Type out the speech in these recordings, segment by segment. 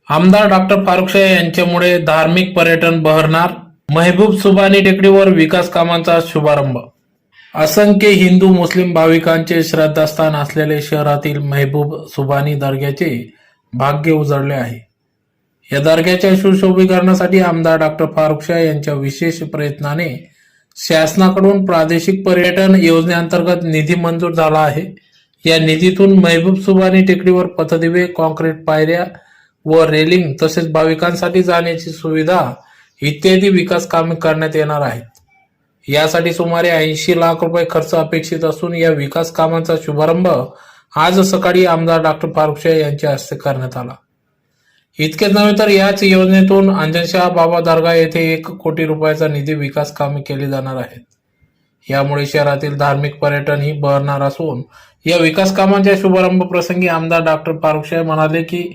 आमदार डॉक्टर फारुख शाह यांच्यामुळे धार्मिक पर्यटन बहरणार. महबूब सुभानी टेकडीवर विकास कामांचा शुभारंभ. असंख्य हिंदू मुस्लिम भाविकांचे श्रद्धास्थान असलेले शहरातील महबूब सुभानी दर्ग्याचे भाग्य उजळले आहे. या दर्ग्याच्या सुशोभीकरणासाठी आमदार डॉक्टर फारुख शाह यांच्या विशेष प्रयत्नाने शासनाकडून प्रादेशिक पर्यटन योजनेअंतर्गत निधी मंजूर झाला आहे. या निधीतून महबूब सुभानी टेकडीवर पथदिवे, कॉन्क्रीट पायऱ्या व रेलिंग तसेच भाविकांसाठी जाण्याची सुविधा इत्यादी विकास कामे करण्यात येणार आहेत. यासाठी सुमारे 80 लाख रुपये खर्च अपेक्षित असून या विकास कामांचा शुभारंभ आज सकाळी आमदार डॉक्टर फारुख शाह यांच्या हस्ते करण्यात आला. इतकेच नव्हे तर याच योजनेतून अंजनशाह बाबा दर्गा येथे 1 कोटी रुपयाचा निधी विकास कामे केली जाणार आहेत. यामुळे शहरातील धार्मिक पर्यटनही बहरणार असून या विकास कामांच्या शुभारंभ प्रसंगी आमदार डॉक्टर फारुख शाह म्हणाले की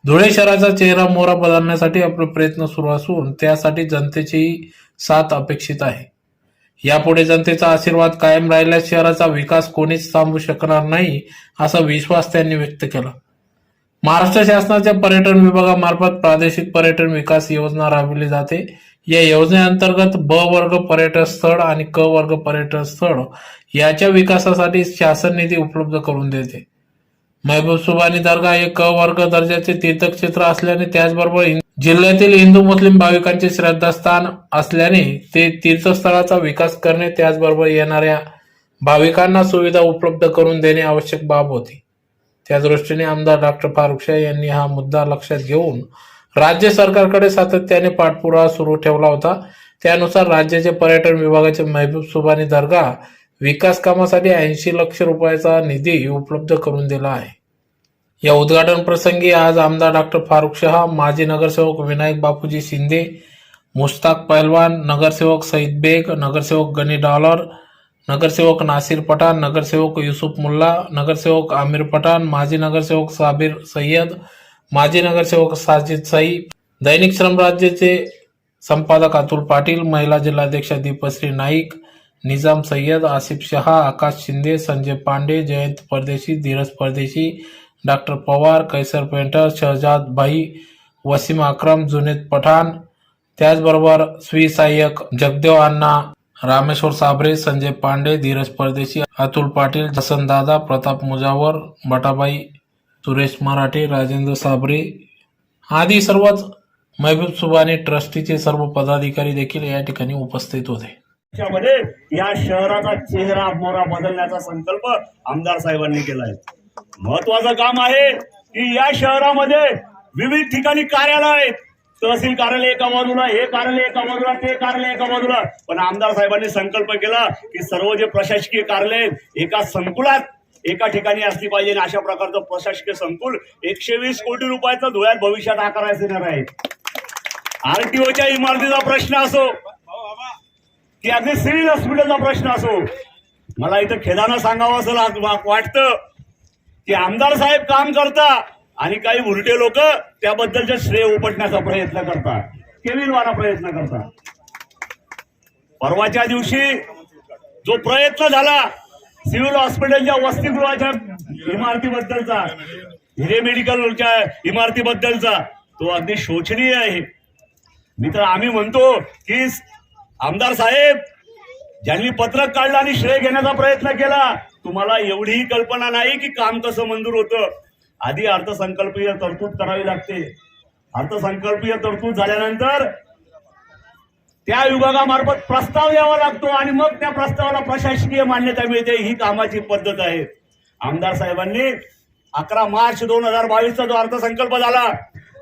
धुळे शहराचा चेहरा मोहरा बदलण्यासाठी आपले प्रयत्न सुरू असून त्यासाठी जनतेची साथ अपेक्षित आहे. यापुढे जनतेचा आशीर्वाद कायम राहिल्यास शहराचा विकास कोणीच थांबवू शकणार नाही असा विश्वास त्यांनी व्यक्त केला. महाराष्ट्र शासनाच्या पर्यटन विभागामार्फत प्रादेशिक पर्यटन विकास योजना राबविली जाते. या योजनेअंतर्गत ब वर्ग पर्यटन स्थळ आणि क वर्ग पर्यटन स्थळ याच्या विकासासाठी शासन निधी उपलब्ध करून देते. महबूब सुभानी दर्गा हे क वर्ग दर्जाचे तीर्थक्षेत्र असल्याने त्याचबरोबर जिल्ह्यातील हिंदू मुस्लिम भाविकांचे श्रद्धास्थान असल्याने ते तीर्थस्थळाचा विकास करणे त्याचबरोबर येणाऱ्या भाविकांना सुविधा उपलब्ध करून देणे आवश्यक बाब होती. त्या दृष्टीने आमदार डॉक्टर फारुख शाह यांनी हा मुद्दा लक्षात घेऊन राज्य सरकारकडे सातत्याने पाठपुरावा सुरू ठेवला होता. त्यानुसार राज्याचे पर्यटन विभागाचे महबूब सुभानी दर्गा विकास कामासाठी 80 लाख रुपयाचा निधी उपलब्ध करून दिला आहे. या उद्घाटन प्रसंगी आज आमदार डॉक्टर फारुख शाह, माजी नगरसेवक विनायक बापूजी शिंदे, मुश्ताक पहलवान, नगरसेवक सईद बेग, नगरसेवक गनी डॉलर, नगरसेवक नासिर पठाण, नगरसेवक युसुफ मुल्ला, नगरसेवक आमिर पठाण, माजी नगरसेवक साबिर सय्यद, माजी नगरसेवक साजिद साई, दैनिक श्रमराज्यचे संपादक अतुल पाटील, महिला जिल्हाध्यक्षा दीपश्री नाईक, निजाम सय्यद, आसिफ शहा, आकाश शिंदे, संजय पांडे, जयंत परदेशी, धीरज परदेशी, डॉक्टर पवार, कैसर पेंटर, शहजाद भाई, वसीम अक्रम, जुनेद पठाण, त्याचबरोबर स्वीसहाय्यक जगदेव अण्णा, रामेश्वर साबरे, संजय पांडे, धीरज परदेशी, अतुल पाटील, हसन दादा, प्रताप मुजावर, बटाबाई, सुरेश मराठे, राजेंद्र साबरे आदी सर्वच महबूब सुभानी ट्रस्टीचे सर्व पदाधिकारी देखील या ठिकाणी उपस्थित होते. त्यामध्ये या शहराचा चेहरा मोहरा बदलण्याचा संकल्प आमदार साहेबांनी केलाय. महत्वाचं काम आहे की या शहरामध्ये विविध ठिकाणी कार्यालय आहेत. तहसील कार्यालय एका बाजूला, हे कार्यालय एका बाजूला, ते कार्यालय एका बाजूला. पण आमदार साहेबांनी संकल्प केला की सर्व जे प्रशासकीय कार्यालय एका संकुलात एका ठिकाणी असली पाहिजे. आणि अशा प्रकारचं प्रशासकीय संकुल 120 कोटी रुपयाचं धुळ्यात भविष्यात आकारायचं येणार आहे. आरटीओच्या इमारतीचा प्रश्न असो की अगदी सिव्हिल हॉस्पिटलचा प्रश्न असो, मला इथं खेदानं सांगावं असं वाटतं की आमदार साहेब काम करता आणि काही उलटे लोक त्याबद्दलचे श्रेय उपटण्याचा प्रयत्न करतात, केविलवाना प्रयत्न करतात. परवाच्या दिवशी जो प्रयत्न झाला सिव्हिल हॉस्पिटलच्या वसतिगृहाच्या इमारतीबद्दलचा, हिरे मेडिकलच्या इमारतीबद्दलचा, तो अगदी शोचनीय आहे. मित्र, आम्ही म्हणतो की आमदार साहेब ज्यांनी पत्रक काढलं आणि श्रेय घेण्याचा प्रयत्न केला, तुम्हाला एवढीही कल्पना नाही की काम कसं मंजूर होतं. आधी अर्थसंकल्पीय तरतूद करावी लागते. अर्थसंकल्पीय तरतूद झाल्यानंतर त्या विभागामार्फत प्रस्ताव द्यावा लागतो आणि मग त्या प्रस्तावाला प्रशासकीय मान्यता मिळते. ही कामाची पद्धत आहे. आमदार साहेबांनी 11 मार्च 2022चा जो अर्थसंकल्प झाला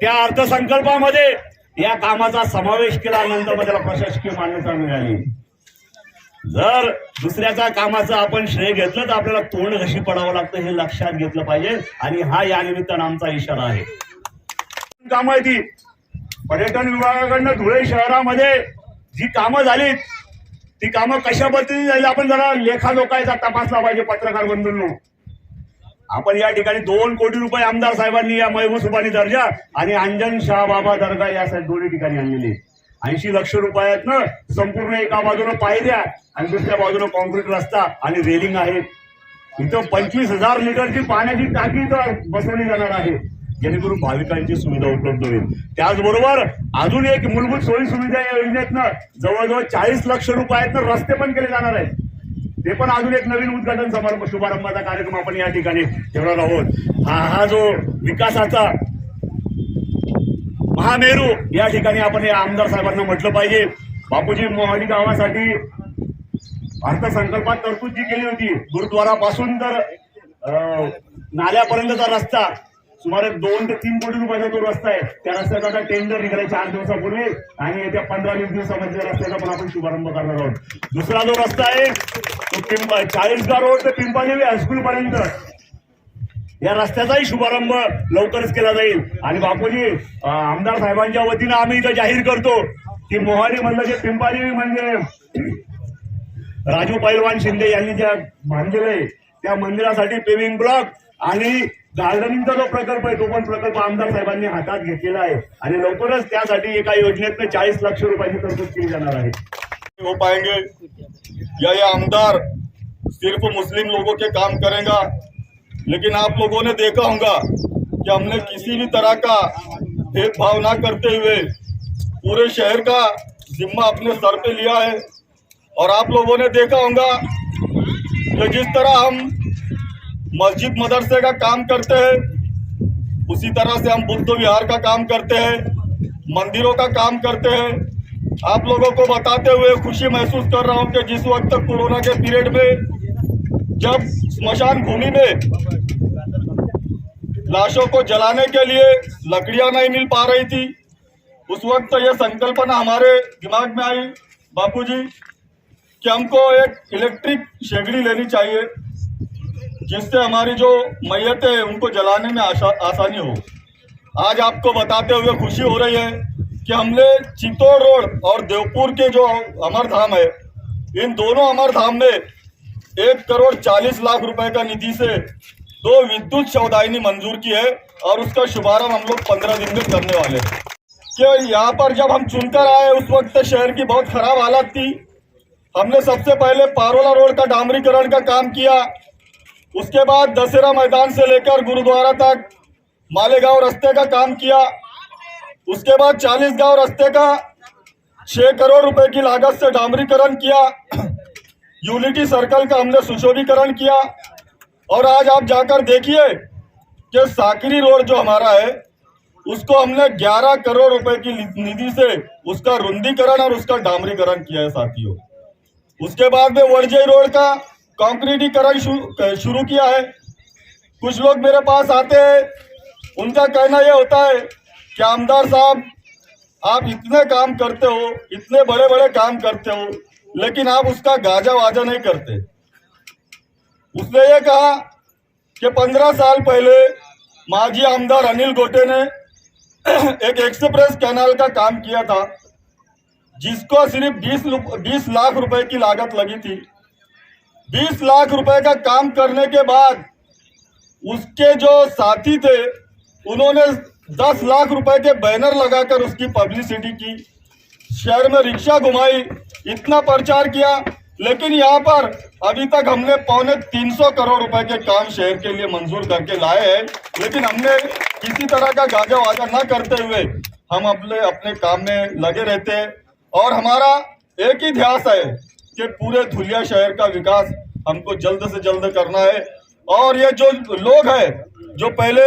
त्या अर्थसंकल्पामध्ये या कामाचा समावेश केल्यानंतर त्याला प्रशासकीय मान्यता मिळाली. जर दुसऱ्याच्या कामाचं आपण श्रेय घेतलं तर आपल्याला तोंड घशी पडावं लागतं, हे लक्षात घेतलं पाहिजे. आणि हा या निमित्तानं आमचा इशारा आहे. कामं आहे ती पर्यटन विभागाकडनं धुळे शहरामध्ये जी कामं झाली ती कामं कशा पद्धतीने झाली आपण जरा लेखाजोखाचा तपासला पाहिजे. पत्रकार बंधूंनो, आपण या ठिकाणी 2 कोटी रुपये आमदार साहेबांनी या महबूब सुभानी दर्गा आणि अंजनशाह बाबा दर्गा यासाठी दोन्ही ठिकाणी आणलेले. 80 लाख रुपयातनं संपूर्ण एका बाजूनं पायऱ्या आणि दुसऱ्या बाजूनं कॉन्क्रीट रस्ता आणि रेलिंग आहे. इथं 25,000 लिटरची पाण्याची टाकी इथं बसवली जाणार आहे. जेणेकरून भाविकांची सुविधा उपलब्ध होईल. त्याचबरोबर अजून एक मूलभूत सोयी सुविधा या योजनेतनं जवळजवळ 40 लक्ष रुपयातनं रस्ते पण केले जाणार आहेत. ते पण अजून एक नवीन उद्घाटन समारंभ शुभारंभाचा कार्यक्रम आपण या ठिकाणी ठेवणार आहोत. हा जो विकासाचा महामेरू या ठिकाणी आपण या आमदार साहेबांना म्हटलं पाहिजे. बापूजी मोहाडी गावासाठी अर्थसंकल्पात तरतूद जी केली होती, गुरुद्वारापासून तर नाल्यापर्यंतचा रस्ता सुमारे 2 ते 3 कोटी रुपयाचा तो रस्ता आहे. त्या रस्त्याचा आता टेंडर निघाला 4 दिवसापूर्वी आणि येत्या 15-20 दिवसामध्ये रस्त्याचा पण आपण शुभारंभ करणार आहोत. दुसरा जो रस्ता आहे तो चाळीसगाव रोड ते पिंपळदेवी हायस्कूल पर्यंत या रस्त्याचाही शुभारंभ लवकरच केला जाईल. आणि बापूजी आमदार साहेबांच्या वतीनं आम्ही इथं जाहीर करतो की मोहाडी मधलं जे पिंपळदेवी म्हणजे राजू पैलवान शिंदे यांनी ज्या बांधलेलं आहे त्या मंदिरासाठी पेविंग ब्लॉक आणि गार्डनिंगचा जो प्रकल्प आहे तो पण प्रकल्प आमदार साहेबांनी हातात घेतलेला आहे आणि लवकरच त्यासाठी एका योजनेतनं 40 लक्ष रुपयाची तरतूद केली जाणार आहे. हो पाएंगे या ये आमदार सिर्फ मुस्लिम लोगों के काम करेगा, लेकिन आप लोगों ने देखा होगा कि हमने किसी भी तरह का भेदभाव ना करते हुए पूरे शहर का जिम्मा अपने सर पे लिया है. और आप लोगों ने देखा होगा कि जिस तरह हम मस्जिद मदरसे का काम करते हैं उसी तरह से हम बुद्ध विहार का काम करते हैं, मंदिरों का काम करते हैं. आप लोगों को बताते हुए खुशी महसूस कर रहा हूं कि जिस वक्त कोरोना के पीरियड में जब स्मशान भूमि में लाशों को जलाने के लिए लकड़ियां नहीं मिल पा रही थी, उस वक्त यह संकल्पना हमारे दिमाग में आई बापूजी कि हमको एक इलेक्ट्रिक शेगड़ी लेनी चाहिए जिससे हमारी जो मैयतें हैं उनको जलाने में आसानी हो. आज आपको बताते हुए खुशी हो रही है कि हमने चित्तौड़ रोड और देवपुर के जो अमरधाम है, इन दोनों अमरधाम में 1,40,00,000 रुपए का निधि से 2 विद्युत शवदाहिनी मंजूर की है और उसका शुभारंभ हम लोग 15 दिन में करने वाले हैं. कि यहाँ पर जब हम चुनकर आए उस वक्त शहर की बहुत खराब हालत थी. हमने सबसे पहले पारोला रोड का डामरीकरण का काम किया, उसके बाद दशहरा मैदान से लेकर गुरुद्वारा तक मालेगांव रास्ते का काम किया, उसके बाद 40 गांव रास्ते का 6 करोड़ रुपए की लागत से डामरीकरण किया, यूनिटी सर्कल का हमने सुशोभीकरण किया और आज आप जाकर देखिए कि साकरी रोड जो हमारा है उसको हमने 11 करोड़ रुपए की निधि से उसका रुंदीकरण और उसका डामरीकरण किया है साथियों. उसके बाद में वड़जई रोड का कंक्रीटीकरण शुरू किया है. कुछ लोग मेरे पास आते हैं, उनका कहना यह होता है कि आमदार साहब आप इतने काम करते हो, इतने बड़े बड़े काम करते हो, लेकिन आप उसका गाजा वाजा नहीं करते. उसने ये कहा कि 15 साल पहले माजी आमदार अनिल गोटे ने एक एक्सप्रेस कैनाल का काम किया था जिसको सिर्फ 20 लाख रुपए की लागत लगी थी. 20 लाख रुपए का काम करने के बाद उसके जो साथी थे उन्होंने 10 लाख रुपए के बैनर लगाकर उसकी पब्लिसिटी की, शहर में रिक्शा घुमाई, इतना प्रचार किया, लेकिन यहाँ पर अभी तक हमने 250 करोड़ रुपए के काम शहर के लिए मंजूर करके लाए हैं. लेकिन हमने किसी तरह का गाजा वाजा न करते हुए हम अपने काम में लगे रहते हैं और हमारा एक ही ध्यास है कि पूरे धुलिया शहर का विकास हमको जल्द से जल्द करना है. और ये जो लोग हैं जो पहले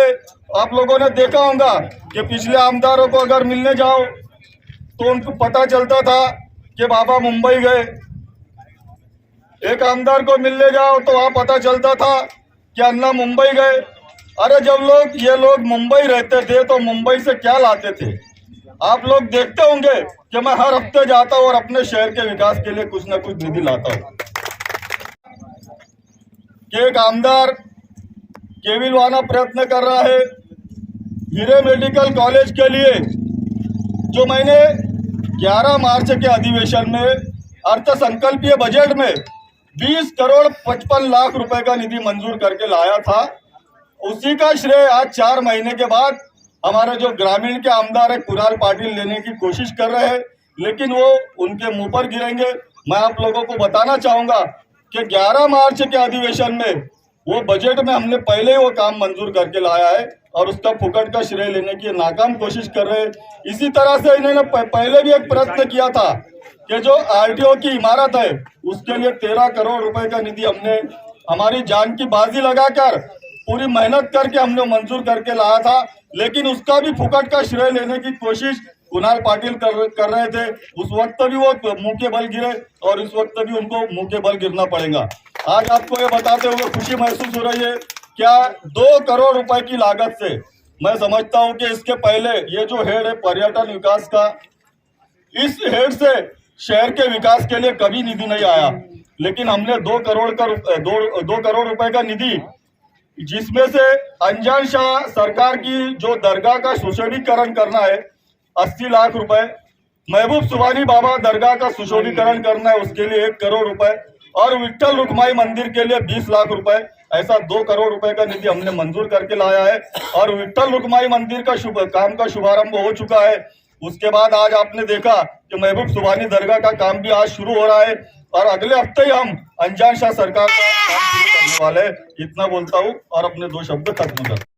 आप लोगों ने देखा होगा कि पिछले आमदारों को अगर मिलने जाओ तो उनको पता चलता था कि बाबा मुंबई गए, एक आमदार को मिलने जाओ तो वहाँ पता चलता था कि अन्ना मुंबई गए. अरे जब ये लोग मुंबई रहते थे तो मुंबई से क्या लाते थे? आप लोग देखते होंगे कि मैं हर हफ्ते जाता हूँ और अपने शहर के विकास के लिए कुछ न कुछ निधि लाता हूँ. कि एक आमदार केविलवाना प्रयत्न कर रहा है हीरे मेडिकल कॉलेज के लिए, जो मैंने 11 मार्च के अधिवेशन में अर्थसंकल्पीय बजट में 20,55,00,000 रुपए का निधि मंजूर करके लाया था. उसी का श्रेय आज 4 महीने के बाद हमारे जो ग्रामीण के आमदार है कुणाल पाटिल लेने की कोशिश कर रहे हैं, लेकिन वो उनके मुंह पर गिरेंगे. मैं आप लोगों को बताना चाहूंगा कि 11 मार्च के अधिवेशन में वो बजट में हमने पहले ही वो काम मंजूर करके लाया है और उसका फुकट का श्रेय लेने की नाकाम कोशिश कर रहे हैं। इसी तरह से इन्होंने पहले भी एक प्रयत्न किया था कि जो आरटीओ की इमारत है उसके लिए 13 करोड़ रुपए का निधि हमने हमारी जान की बाजी लगाकर पूरी मेहनत करके हमने मंजूर करके लाया था, लेकिन उसका भी फुकट का श्रेय लेने की कोशिश कुणाल पाटिल कर रहे थे। उस वक्त भी वो मुंह के बल गिरे और इस वक्त भी उनको मुंह के बल गिरना पड़ेगा। आज आपको ये बताते हुए खुशी महसूस हो रही है, क्या 2 करोड़ रुपए की लागत से, मैं समझता हूं कि इसके पहले ये जो हेड है पर्यटन विकास का, इस हेड से शहर के विकास के लिए कभी निधि नहीं आया, लेकिन हमने 2 करोड़ रुपए का निधि, जिसमें से अनजान शाह सरकार की जो दरगाह का सुशोभीकरण करना है 80 लाख रुपए, महबूब सुबानी बाबा दरगाह का सुशोभीकरण करना है उसके लिए 1 करोड़ रुपए और विट्ठल रुक्माई मंदिर के लिए 20 लाख रुपए, ऐसा 2 करोड़ रुपए का निधि हमने मंजूर करके लाया है। और विट्ठल रुक्माई मंदिर का काम का शुभारंभ हो चुका है। उसके बाद आज आपने देखा कि महबूब सुबानी दरगाह का काम भी आज शुरू हो रहा है और अगले हफ्ते ही हम अनजान शाह सरकार का काम शुरू करने वाले हैं। इतना बोलता हूँ और अपने 2 शब्द खत्म करता हूं।